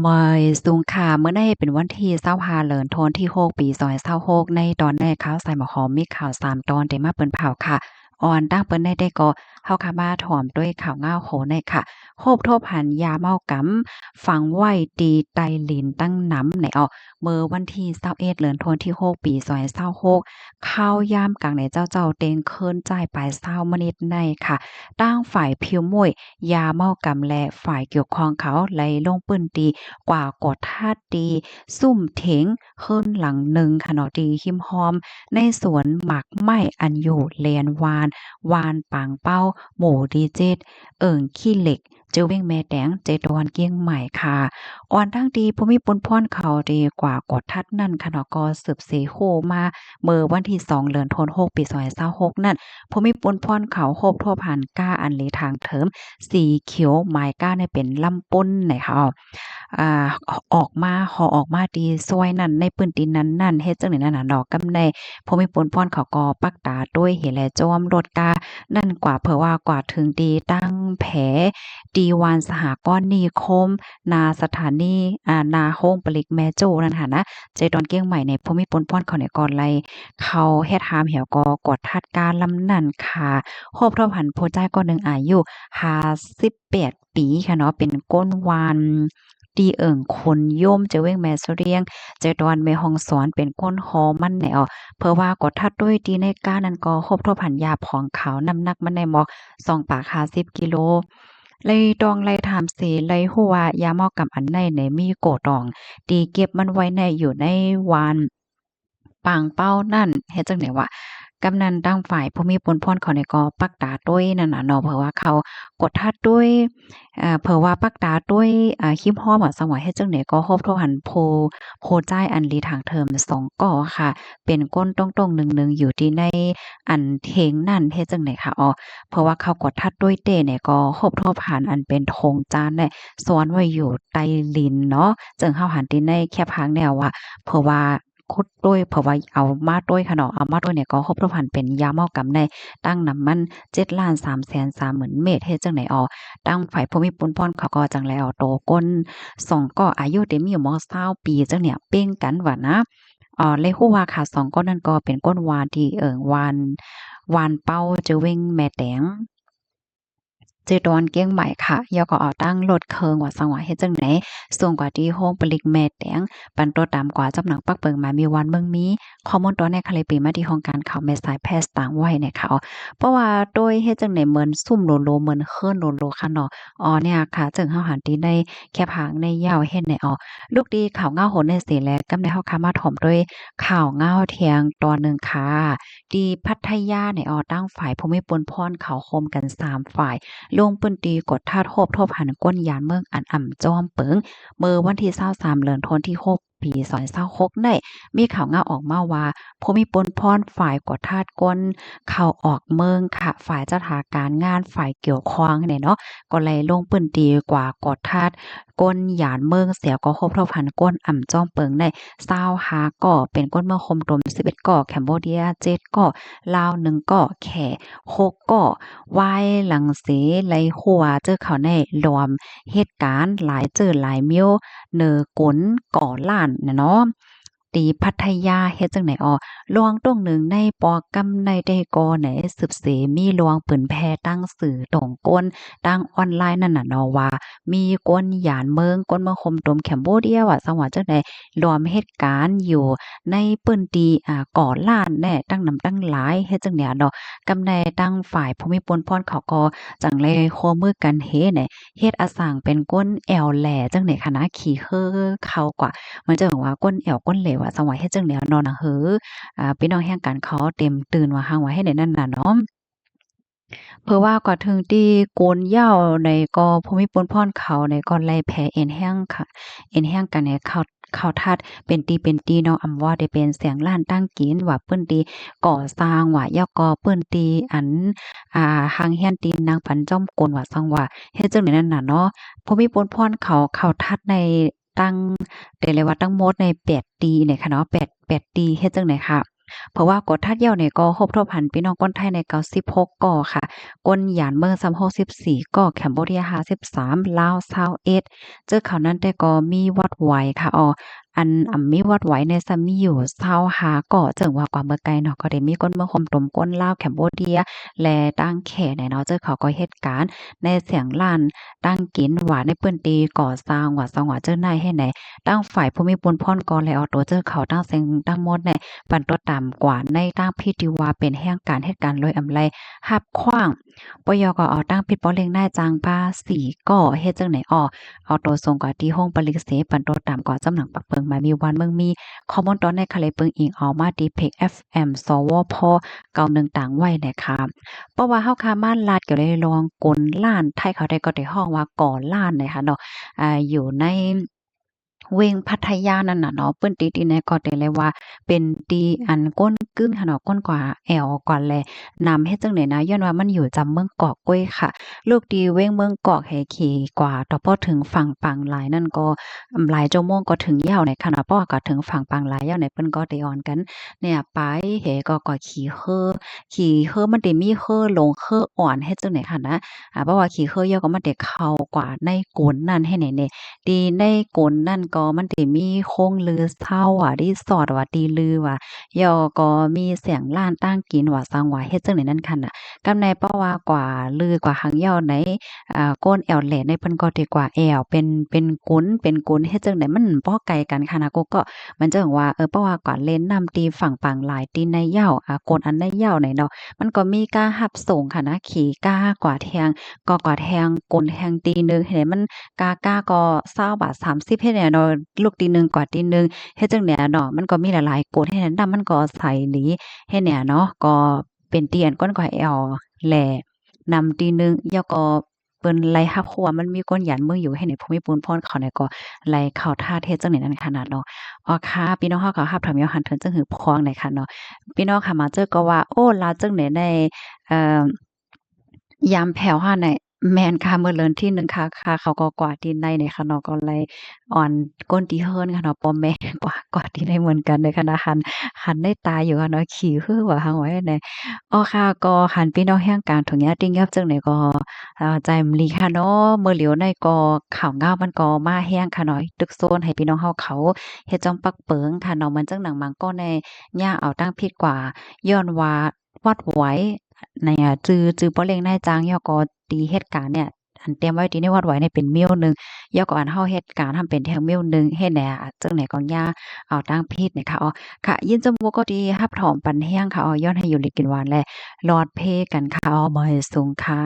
เมื่อสูงค่ะเมื่อได้เป็นวันที่25เดือนธันวาคมที่6ปี2026ในตอนแรกข่าวใส่หมอหอมมีข่าว3ตอนได้มาเปิ้นเผาค่ะออนตั้งเปิ้นได้ก็เฮาค่ะมาถ่อมด้วยข่าวง่าวโหในค่ะโฮบโทบหันยาเมากำฝังไว้ตีไตหลินตั้งน้ำในเมื่อวันที่21เดือนธันวาคมที่6ปี2026ข้าวยามกลางในเจ้าเต็งเคินจ่ายไป20มนิดในค่ะตั้งฝ่ายพิวม่วยยาเมากำและฝ่ายเกี่ยวข้องเขาไหลลงปื้นตี กว่ากดท่าดีซุ่มเถงขึ้นหลังหนึ่งค่ะเนาะดีหิมหอมในสวนหมากไม้อันอยู่เลนวานปางเป้าหมู่ดีเจตขี้เหล็กเจอเว้งแม่แดงเจดอนเกียงใหม่ค่ะอ่อนทั้งดีผู้มีปนพ่อนเขาดีกว่ากดทัดนั่นค่ะเนาะก็สืบเสโคมาเมื่อวันที่2เดือนธันวาคมปี2026นั่นผู้มีปนพ่อนเขาโคบทั่วผ่านก้าอันเลทางเถิมสีเขียวไม้ก้าในเป็นลำป้นไหนค่ะอ่าออกมาห่อออกมาดีซอยนั้นในปื้นดินนั้นๆเฮ็ดจังได๋นั่นน่ะดอกกำในพอมีปนพรเขาก็ปักตาด้วยเหแลจอมรถกานั่นกว่าเผื่อว่ากว่าถึงดีตั้งแผดีวานสหกรณ์นิคมนาสถานีนาโฮงปลีกแม่โจ้นั่นหั่นนะใจดอนเกียงใหม่ในพอมีปนพรเขาเนี่ยก่อนไล่เขาเฮ็ดหามแหวก็กดทัดการลำนั้นค่ะครบรอบหันโพใจก็หนึ่งอายุ58ปีค่ะเนาะเป็นก้นวาน ดีคนย่มจะเว้งแม่เสรียงจะดอนแม่ฮองสอนเป็นก้นฮอมันแหนวเพราะว่ากดทัดด้วยดีในก้านั้นก็ครบทบหันยาของเขาน้ำหนักมันในหมอก2ปาก50กิโลเลยดองเลยถามเสเลยหัวยาหม้อกำอันในมีโกดองตีเก็บมันไว้ในอยู่ในวานปางเป้านั่นเฮ็ดจังได๋วะกำนันตั้งฝ่ายผู้มีปนพ่นเขานี่ก็ปักตาด้วยนั่นน่ะเนาะเพราะว่าเขากดทัดด้วยเผื่อว่าปักตาด้วยคิมฮ้อมอะสังว่าเฮ็ดจั่งใดก็ครบถ้วนหั้นโพจ่ายอันลีทางเทิม2ก้อค่ะเป็นก้นตรงๆหนึ่งๆอยู่ที่ในอันเทงนั่นเฮ็ดจั่งใดคะเพราะว่าเขากดทัดด้วยเต้เนี่ยก็ครบถ้วนผ่านอันเป็นธงจานเนี่ยซ้อนไว้อยู่ใต้ลิ้นเนาะจึงเฮาหันที่ในแคบหางแนวว่าเพราะว่าคุดด้วยเพราะว่าเอามาด้วยค่ะเนาะเอามาด้วยเนี่ยก็ครบถ้วนผ่านเป็นยาเมากำในตั้งน้ำมัน7,330,000เมตรเฮ็ดจั่งใดตั้งฝ่ายภูมิพลพรเขาก็จังแล้วโตก้น2ก็อายุเต็มอยู่ม20ปีจังเนี่ยเป้งกันว่านะเลยฮู้ว่าค่ะ2ก้นนั้นก็เป็นก้นวานที่วานเป้าเจอเว้งแม่แตง เจดอนเกียงใหม่ค่ะยอก็เอาตั้งรถเคิงว่าสังว่าเฮ็ดจังไหนส่งกว่าที่โฮงปลิกแม่แตงปันตัวตามกว่าจำหนังปักเปิงมามีวันเมืองมีข้อมูลตัวในคาเลปีมาที่ห้องการข่าวแม่สายแพทย์ต่างไว้เนี่ยค่ะเพราะว่าโดยเฮ็ดจังไหนเหมือนซุ่มโลโลเหมือนเคินโลโลค่ะเนาะเนี่ยค่ะจึงเฮาหันที่ในแคบหางในยาวเฮ็ดในลูกดีข่าวเงาโหนในสิแลกำในเฮาค่ะมาถ่อมด้วยข่าวเงาเที่ยงตอนหนึ่งค่ะที่พัทยาเนี่ยตั้งฝ่ายภูมิพลพรเขาโคมกัน3ฝ่าย ลงปืนตีกดท่าโทบทบหันก้นยานเมืองอันอ่ำจอมเปิงเมื่อวันที่23เดือนธันวาคมที่6ปี2026ได้มีข่าวงาออกมาว่าผู้มีปนพรฝ่ายกดทาดก้นเข้าออกเมืองค่ะฝ่ายเจ้าทาการงานฝ่ายเกี่ยวข้องเนี่ยเนาะก็เลยลงปืนตีกว่ากดทาดก้นหยานเมืองเสียก็ครบเท่าพันก้นอ่ำจอมเปิงได้25ก่อเป็นก้นเมืองคมตม11ก่อแคมโบเดีย7ก่อลาว1ก่อแข6ก่อ วายหลังเสไหลหัวเจอเขาในรวมเหตุการณ์หลายเจอหลายมิ้วเนอกลก่อล้านน่ะเนาะตีพัทยาเฮ็ดจังไหนลวงตรงหนึ่งในปอกำในได้ก่อไหนสืบเสมีลวงปืนแพตั้งสื่อตรงก้นตั้งออนไลน์นั่นน่ะเนาะว่ามีก้นหยานเมืองก้นเมืองคมตมแคมโบเดียว่าจังหวัดจังได๋รวมเหตุการณ์อยู่ในปื้นที่ก่อล้านแน่ตั้งนำตั้งหลายเฮ็ดจังเนี่ยเนาะ กำในตั้งฝ่ายภูมิพลพรเขาก็จังเลยโคมือกันเฮ็ดเนี่ยเฮ็ดอสร้างเป็นก้นแอวแหล่จังได๋คะนะขี้เห้อเขากว่ามันจะว่าก้นแอวก้นเหลวอะจังว่าเฮ็ดจังแนวนอนะเห้อพี่น้องแห่งการเขาเต็มตื่นว่าหังว่าเฮ็ดได้นั่นน่ะเนาะ เพราะว่าก็ถึงที่โกนเหย้าในก็ภูมิพลพรเขาในก็ไล่แผ่เอ็นแห้งค่ะเอ็นแห้งกันเนี่ยเข้าทัดเป็นตีเนาะอำว่าได้เป็นเสียงล้านตั้งกินว่าเปิ้นตีก่อสร้างว่าย่อก่อเปิ้นตีอันหางเฮียนตีนางพันจ้อมกลว่าซังว่าเฮ็ดจังได๋นั่นน่ะเนาะภูมิพลพรเขาเข้าทัดในตั้งได้เลยว่าตั้งหมดใน8ตีเนี่ยค่ะเนาะ8ตีเฮ็ดจังได๋ค่ะ เพราะว่ากดทัดเย้าเนี่ยก็ครบทบหันพี่น้องคนไทยในเกา16ก่อค่ะก้นหยานเมือง364ก่อแคมโบเดีย53ลาว21เจอเขานั้นแต่ก็มีวัดไหวค่ะมีวัดไหวในซัมมีอยู่25ก่อจึงว่ากว่าเมื่อไกลเนาะก็ได้มีก้นเมืองคมตมก้นลาวแคมโบเดียและตั้งแขเนี่ยเนาะเจอเขาก็เหตุการณ์ในเสียงล้านตั้งกินว่าในเปิ้นตีก่อสร้างว่าสว่าเจอในให้ไหนตั้งฝ่ายภูมิพลพรก่อแล้วเอาตัวเจอเขาตั้งเสียงตั้งหมดในปันตัวต่ำกว่าในตั้งพิธีว่าเป็นแห่งการเหตุการณ์ลอยอำไลหับขว้างปยก็เอาตั้งผิดป้อเล็งนายจางป้า4ก่อเฮ็ดจังไหนเอาตัวส่งกว่าที่ห้องปริกเสปันตัวต่ำกว่าจำหนังปักเปิงมามีวันเมืองมีข้อมูลตอนในคาเลเปิงอิงเอามาดีเพก FM สวพเก่าหนึ่งต่างไว้นะคะเพราะว่าเฮาคาม่านลาดเกี่ยวเลยลองกลล้านไทยเขาได้ก็ได้ห้องว่าก่อล้านนะคะเนาะอยู่ในเวงพัทยานั่นน่ะเนาะเปิ้นติในก็ได้เลยว่าเป็นตีอันก้นกึ้งค่ะเนาะก้นกว่าแอวกว่าแลนำเฮ็ดจังได๋นะย้อนว่ามันอยู่จำเมืองเกาะก้วยค่ะลูกดีเว้งเมืองเกาะแหขี่กว่าต่อพอถึงฝั่งปังหลายนั่นก็หลายชั่วโมงก็ถึงยาวในค่ะเนาะเพราะว่าก็ถึงฝั่งปังหลายยาวในเปิ้นก็ได้ออนกันเนี่ยไปเหก็ขี่เฮ้อมันได้มีเฮ้อลงเฮ้ออ่อนเฮ็ดจังได๋ค่ะนะเพราะว่าขี่เฮ้อย่อก็มันได้เข้ากว่าในโกนนั้นให้ไหนเนี่ย ดีในกลนั่นก็มันสิมีโคงลือเศร้าว่ารีสอร์ทว่าตีลือว่าย่อก็มีเสียงล้านตั้งกินว่าสังว่าเฮ็ดจังได๋นั่นคั่นน่ะกำในเพราะว่ากว่าลือกว่าหางยาวในก้นแอวแหลในเพิ่นก็ดีกว่าแอวเป็นกุนเฮ็ดจังได๋มันบ่ไกลกันค่ะนะก็มันจังว่าเพราะว่ากว่าเลนนำตีฝั่งปางหลายตีในยาวกนอันในยาวไหนเนาะมันก็มีการรับส่งค่ะนะขี่ก้ากว่าแทงก็กว่าแทงกลแทงตีหนึงให้มัน กาก้าก็20บาท30เฮ็ดแหน่เนาะลูกตีหนึ่งกว่าตีหนึ่งเฮ็ดจั่งใดเนาะมันก็มีหลายๆกฎเฮ็ดให้นำมันก็ใสหลีเฮ็ดแหน่เนาะก็เป็นเตียนก้นก็แอวแหล่นำตีหนึ่งแล้วก็เปิ้นไล่รับเพราะว่ามันมีคนหยันเมืองอยู่ให้ในภูมิพลพรเขาเนี่ยก็ไล่เข้าท่าเฮ็ดจั่งใดนั้นขนาดเนาะค่ะพี่น้องเฮาก็รับถามยอหันเทินจังหือพองได้ค่ะเนาะพี่น้องค่ะมาเจอก็ว่าโอ้ลาวจั่งใดได้เอ่อยามแผ่วค่ะในแม่นค่ะมื้อเลินที่หนึ่งค่ะเขาก็กวาดดินได้เนี่ยค่ะเนาะก็เลยอ่อนก้นตีเฮิรนค่ะเนาะป้อมแม่กวาดดินได้เหมือนกันเลยค่ะนะหันได้ตายอยู่ค่ะเนาะขี้คือว่าหังไว้แหน่ค่ะก็หันพี่น้องแห่งการถงยาติ้งยับจังได๋ก็ใจมะลีค่ะเนาะมื้อเหลียวในก็ข่าวงาวมันก็มาแฮงค่ะเนาะตึกโซนให้พี่น้องเฮาเขาเฮ็ดจ่อมปักเปิงค่ะเนาะมันจังหนังมังก็ในย่าเอาตั้งผิดกว่าย้อนว่าวัดไหว ในจื้อบ่เล็งนายจ้างย่อก็ตีเหตุการณ์เนี่ยอันเตรียมไว้ที่ในวัดไว้เนี่ยเป็นมิ้วหนึ่งย่อก็อันเฮาเหตุการณ์ทำเป็นแทงมิ้วหนึ่งเฮ็ดแหน่จั่งใดก็ย่าเอาตั้งผิดเนี่ยค่ะค่ะยินจมูกก็ดีรับถอมปันแห้งค่ะย้อนให้อยู่ลิกินหวานแลรอดเพกันค่ะบ่ให้สูงค่ะ